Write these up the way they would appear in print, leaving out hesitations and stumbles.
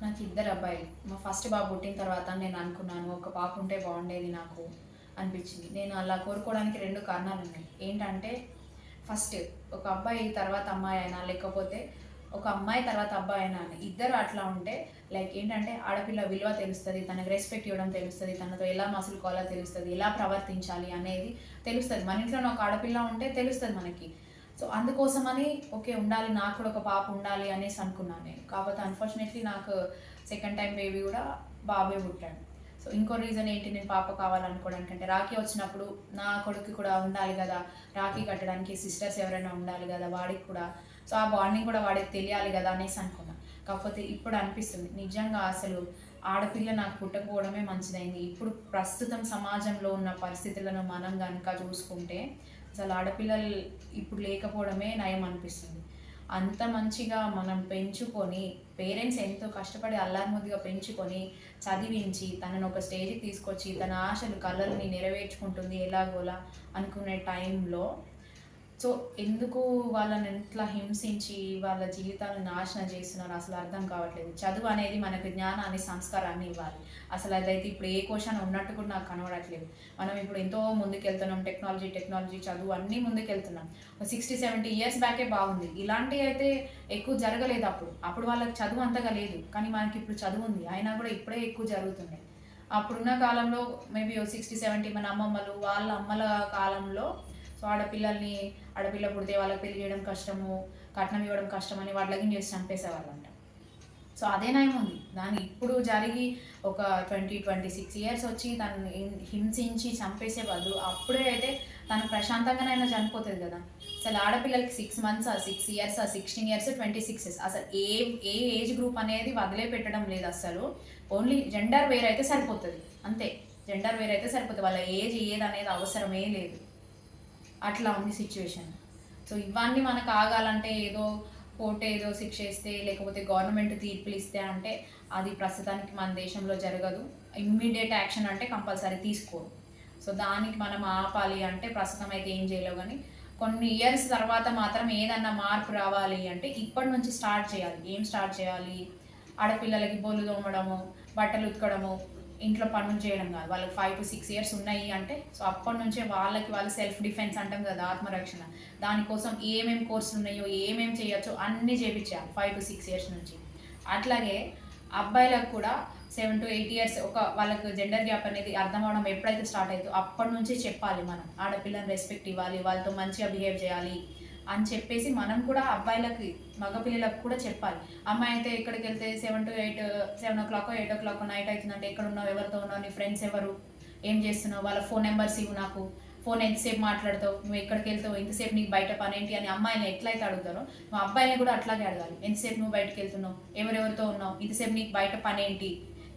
నాకు ఇద్దరు అబ్బాయిలు. మా ఫస్ట్ బాబు పుట్టిన తర్వాత నేను అనుకున్నాను, ఒక పాప ఉంటే బాగుండేది నాకు అనిపించింది. నేను అలా కోరుకోవడానికి 2 కారణాలు ఉన్నాయి. ఏంటంటే ఫస్ట్ ఒక అబ్బాయి తర్వాత అమ్మాయి అయినా, లేకపోతే ఒక అమ్మాయి తర్వాత అబ్బాయి అయినా అని ఇద్దరు అట్లా ఉంటే లైక్ ఏంటంటే ఆడపిల్ల విలువ తెలుస్తుంది, తనకు రెస్పెక్ట్ ఇవ్వడం తెలుస్తుంది, తనతో ఎలా మసులుకోవాలో తెలుస్తుంది, ఎలా ప్రవర్తించాలి అనేది తెలుస్తుంది. మన ఇంట్లోనే ఒక ఆడపిల్ల ఉంటే తెలుస్తుంది మనకి. సో అందుకోసమని ఓకే ఉండాలి, నాకు కూడా ఒక పాప ఉండాలి అనేసి అనుకున్నాను నేను. కాకపోతే అన్ఫార్చునేట్లీ నాకు సెకండ్ టైం బేబీ కూడా బాబే పుట్టాడు. సో ఇంకో రీజన్ ఏంటి నేను పాప కావాలనుకోవడానికి అంటే, రాఖీ వచ్చినప్పుడు నా కొడుకు కూడా ఉండాలి కదా, రాఖీ కట్టడానికి సిస్టర్స్ ఎవరైనా ఉండాలి కదా వాడికి కూడా. సో ఆ బాండింగ్ కూడా వాడికి తెలియాలి కదా అనేసి అనుకున్నా. కాకపోతే ఇప్పుడు అనిపిస్తుంది నిజంగా అసలు ఆడపిల్ల నాకు పుట్టకపోవడమే మంచిదైంది. ఇప్పుడు ప్రస్తుతం సమాజంలో ఉన్న పరిస్థితులను మనం కనుక చూసుకుంటే అసలు ఆడపిల్లలు ఇప్పుడు లేకపోవడమే నయం అనిపిస్తుంది. అంత మంచిగా మనం పెంచుకొని, పేరెంట్స్ ఎంతో కష్టపడి అల్లారుముద్దుగా పెంచుకొని, చదివించి, తనను ఒక స్టేజ్‌కి తీసుకొచ్చి, తన ఆశలు, కలలని నెరవేర్చుకుంటుంది ఎలాగోలా అనుకునే టైంలో సో ఎందుకు వాళ్ళని ఇట్లా హింసించి వాళ్ళ జీవితాలను నాశనం చేస్తున్నారు అసలు అర్థం కావట్లేదు. చదువు అనేది మనకు జ్ఞానాన్ని, సంస్కారాన్ని ఇవ్వాలి. అసలు అదైతే ఇప్పుడు ఏ క్వశ్చన్ ఉన్నట్టు కూడా నాకు కనబడట్లేదు. మనం ఇప్పుడు ఎంతో ముందుకెళ్తున్నాం. టెక్నాలజీ చదువు అన్నీ ముందుకెళ్తున్నాం. 60, 70 ఇయర్స్ బ్యాకే బాగుంది. ఇలాంటివి అయితే ఎక్కువ జరగలేదు అప్పుడు. అప్పుడు వాళ్ళకి చదువు అంతగా లేదు. కానీ మనకి ఇప్పుడు చదువు ఉంది. అయినా కూడా ఇప్పుడే ఎక్కువ జరుగుతున్నాయి. అప్పుడున్న కాలంలో మేబీ 60, 70 మన అమ్మమ్మలు, వాళ్ళ అమ్మల కాలంలో సో ఆడపిల్ల పుడితే వాళ్ళకి పెళ్లి చేయడం కష్టము, కట్నం ఇవ్వడం కష్టమని వాటిలకి చేసి చంపేసేవాళ్ళంట. సో అదే నయం ఉంది. దాన్ని ఇప్పుడు జరిగి ఒక 20, 26 ఇయర్స్ వచ్చి తనని హింసించి చంపేసే బదులు అప్పుడే అయితే తను ప్రశాంతంగానైనా చనిపోతుంది కదా. అసలు ఆడపిల్లలకి 6 మంత్స్, 6 ఇయర్స్, 16 ఇయర్స్, 26 ఇయర్స్ అసలు ఏ ఏజ్ గ్రూప్ అనేది వదిలిపెట్టడం లేదు అసలు. ఓన్లీ జెండర్ వేర్ అయితే సరిపోతుంది అంతే. జెండర్ వేర్ అయితే సరిపోతుంది. వాళ్ళ ఏజ్ ఏదనేది అవసరమే లేదు. అట్లా ఉంది సిచ్యువేషన్. సో ఇవన్నీ మనకు ఆగాలంటే ఏదో కోర్టు ఏదో శిక్ష ఇస్తే, లేకపోతే గవర్నమెంట్ తీర్పులు ఇస్తే అంటే అది ప్రస్తుతానికి మన దేశంలో జరగదు. ఇమ్మీడియట్ యాక్షన్ అంటే కంపల్సరీ తీసుకోరు. సో దానికి మనం ఆపాలి అంటే ప్రస్తుతం అయితే ఏం చేయలేవు. కానీ కొన్ని ఇయర్స్ తర్వాత మాత్రం ఏదన్నా మార్పు రావాలి అంటే ఇప్పటి నుంచి స్టార్ట్ చేయాలి. ఏం స్టార్ట్ చేయాలి? ఆడపిల్లలకి బొల్లు తోమడము, బట్టలు ఉతకడము, ఇంట్లో పనులు చేయడం కాదు. వాళ్ళకి 5 to 6 ఇయర్స్ ఉన్నాయి అంటే సో అప్పటి నుంచే వాళ్ళు సెల్ఫ్ డిఫెన్స్ అంటాం కదా, ఆత్మరక్షణ. దానికోసం ఏమేమి కోర్సులు ఉన్నాయో, ఏమేమి చేయొచ్చో అన్నీ చేపించాలి 5 to 6 ఇయర్స్ నుంచి. అట్లాగే అబ్బాయిలకు కూడా 7 to 8 ఇయర్స్ వాళ్ళకి జెండర్ గ్యాప్ అనేది అర్థం అవడం ఎప్పుడైతే స్టార్ట్ అవుతుందో అప్పటి నుంచి చెప్పాలి. మనం ఆడపిల్లని రెస్పెక్ట్ ఇవ్వాలి, వాళ్ళతో మంచిగా బిహేవ్ చేయాలి అని చెప్పేసి మనం కూడా అబ్బాయిలకి, మగపిల్లలకు కూడా చెప్పాలి. అమ్మాయి అయితే ఎక్కడికి వెళ్తే 7 to 8, 7 o'clock, 8 o'clock నైట్ అవుతుందంటే ఎక్కడ ఉన్నావు, ఎవరితో ఉన్నావు, నీ ఫ్రెండ్స్ ఎవరు, ఏం చేస్తున్నావు, వాళ్ళ ఫోన్ నెంబర్స్ ఇవ్వు నాకు, ఫోన్ ఎంతసేపు మాట్లాడతావు, నువ్వు ఎక్కడికి వెళ్తావు, ఎంతసేపు నీకు బయట పని ఏంటి అని అమ్మాయిని ఎట్లయితే అడుగుతారో నువ్వు అబ్బాయిని కూడా అట్లాగే అడగాలి. ఎంతసేపు నువ్వు బయటకు వెళ్తున్నావు, ఎవరెవరితో ఉన్నావు, ఇంతసేపు నీకు బయట పని ఏంటి,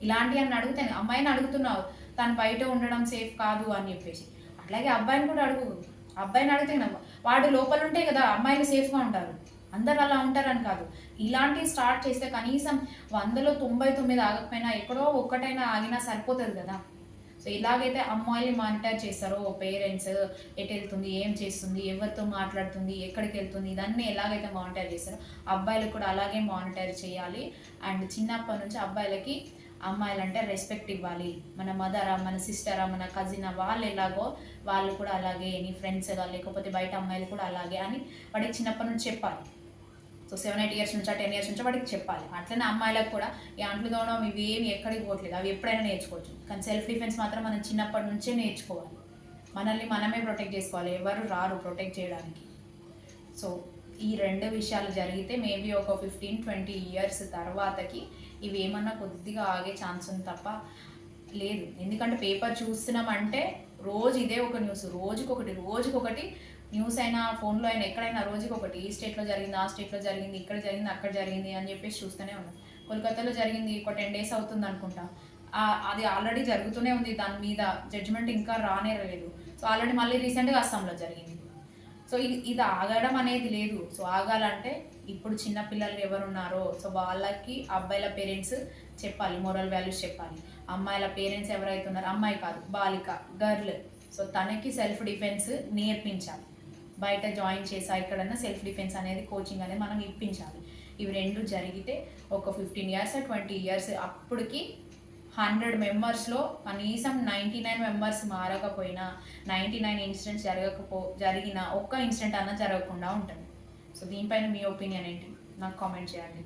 ఇలాంటివి అని అడుగుతాను. అమ్మాయిని అడుగుతున్నావు తను బయట ఉండడం సేఫ్ కాదు అని చెప్పేసి. అట్లాగే అబ్బాయిని కూడా అడుగు. అబ్బాయిని అడిగితే వాడు లోపల ఉంటే కదా అమ్మాయిలు సేఫ్గా ఉంటారు. అందరు అలా ఉంటారని కాదు. ఇలాంటివి స్టార్ట్ చేస్తే కనీసం 100లో 99 ఆగకపోయినా ఎక్కడో ఒక్కటైనా ఆగినా సరిపోతుంది కదా. సో ఇలాగైతే అమ్మాయిని మానిటర్ చేస్తారో పేరెంట్స్, ఎటు వెళ్తుంది, ఏం చేస్తుంది, ఎవరితో మాట్లాడుతుంది, ఎక్కడికి వెళ్తుంది, ఇదన్నీ ఎలాగైతే మానిటర్ చేస్తారో అబ్బాయిలకు కూడా అలాగే మానిటర్ చేయాలి. అండ్ చిన్నప్పటి నుంచి అబ్బాయిలకి అమ్మాయిలంటే రెస్పెక్ట్ ఇవ్వాలి. మన మదరా, మన సిస్టరా, మన కజినా వాళ్ళు ఎలాగో వాళ్ళు కూడా అలాగే, నీ ఫ్రెండ్స్గా లేకపోతే బయట అమ్మాయిలు కూడా అలాగే అని వాడికి చిన్నప్పటి నుంచి చెప్పాలి. సో 7, 8 ఇయర్స్ నుంచి, 10 ఇయర్స్ నుంచి వాడికి చెప్పాలి. అట్లనే అమ్మాయిలకు కూడా ఈ అంట్లు తోవడం ఇవి ఏమి ఎక్కడికి పోవట్లేదు, అవి ఎప్పుడైనా నేర్చుకోవచ్చు. కానీ సెల్ఫ్ డిఫెన్స్ మాత్రం మనం చిన్నప్పటి నుంచే నేర్చుకోవాలి. మనల్ని మనమే ప్రొటెక్ట్ చేసుకోవాలి. ఎవరు రారు ప్రొటెక్ట్ చేయడానికి. సో ఈ 2 విషయాలు జరిగితే మేబీ ఒక 15, 20 ఇయర్స్ తర్వాతకి ఇవి ఏమన్నా కొద్దిగా ఆగే ఛాన్స్ ఉంది తప్ప లేదు. ఎందుకంటే పేపర్ చూస్తున్నామంటే రోజు ఇదే ఒక న్యూస్, రోజుకొకటి న్యూస్ అయినా, ఫోన్లో అయినా, ఎక్కడైనా రోజుకొకటి. ఈ స్టేట్లో జరిగింది, ఆ స్టేట్లో జరిగింది, ఇక్కడ జరిగింది, అక్కడ జరిగింది అని చెప్పేసి చూస్తూనే ఉన్నాం. కోల్కతాలో జరిగింది ఒక 10 days అవుతుంది అనుకుంటా. అది ఆల్రెడీ జరుగుతూనే ఉంది. దాని మీద జడ్జిమెంట్ ఇంకా రాలేదు. సో ఆల్రెడీ మళ్ళీ రీసెంట్గా అస్సాంలో జరిగింది. సో ఇది ఆగడం అనేది లేదు. సో ఆగాలంటే ఇప్పుడు చిన్న పిల్లలు ఎవరున్నారో సో వాళ్ళకి అబ్బాయిల పేరెంట్స్ చెప్పాలి, మోరల్ వాల్యూస్ చెప్పాలి. అమ్మాయిల పేరెంట్స్ ఎవరైతే ఉన్నారో, అమ్మాయి కాదు బాలిక, గర్ల్, సో తనకి సెల్ఫ్ డిఫెన్స్ నేర్పించాలి. బయట జాయిన్ చేసా ఎక్కడన్నా సెల్ఫ్ డిఫెన్స్ అనేది కోచింగ్ అనేది మనం ఇప్పించాలి. ఇవి రెండు జరిగితే ఒక 15 ఇయర్స్ 20 ఇయర్స్ అప్పటికి 100 మెంబర్స్లో కనీసం 99 మెంబర్స్ మారకపోయినా 99 ఇన్సిడెంట్స్ జరిగిన ఒక్క ఇన్సిడెంట్ అన్న జరగకుండా ఉంటుంది. సో దీనిపైన మీ ఒపీనియన్ ఏంటి నాకు కామెంట్ చేయండి.